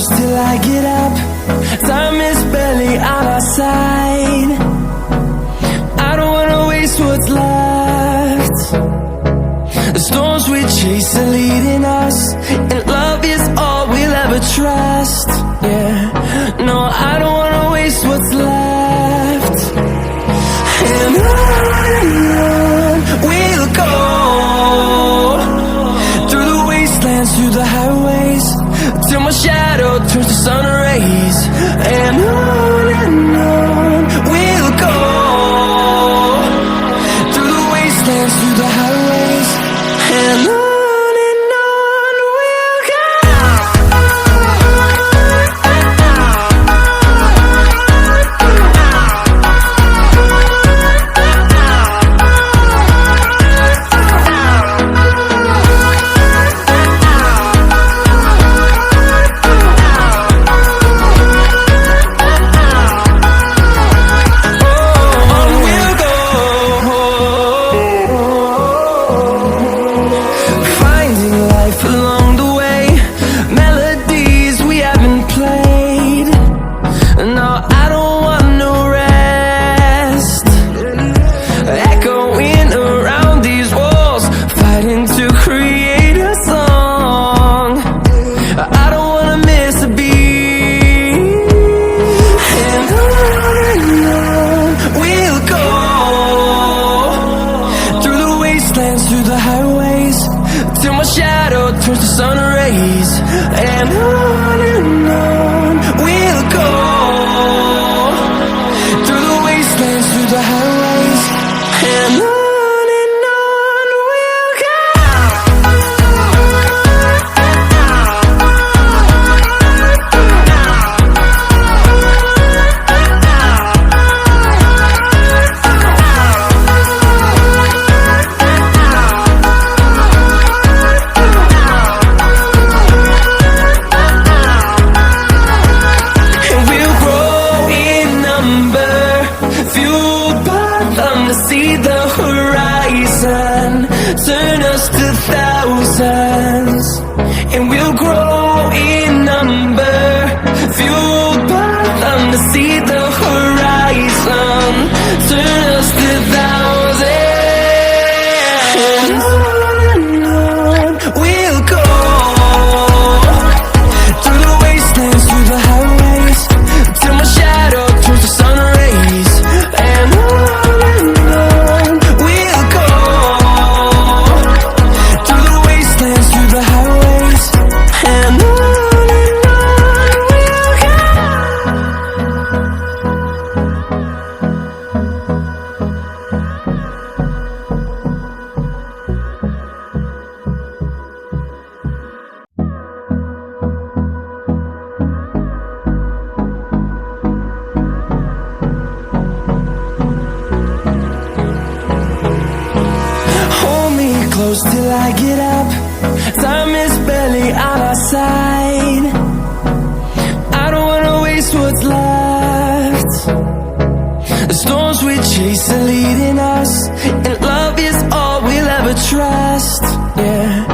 close till I get up. Time is barely on our side. I don't wanna waste what's left. The storms we chase are leading us, and love is all we'll ever trust. Yeah, no, I don't wanna waste what's left. And on we'll go, through the wastelands, through the highways, till my shadow turns to sun rays. And on we'll go, through the wastelands, through the highways, and on we'll go. Through the highways, till my shadow turns to sun rays. And on we'll go, through the wastelands, through the highways, and on we'll go. See the horizon, turn us to thousands, and we'll grow in number, fueled by them to see the horizon, turn us to thousands. And on we'll go, through the wastelands, through the highways, till my shadow turns to sun rays. And close till I get up. Time is barely on our side. I don't wanna waste what's left. The storms we chase are leading us, and love is all we'll ever trust. Yeah.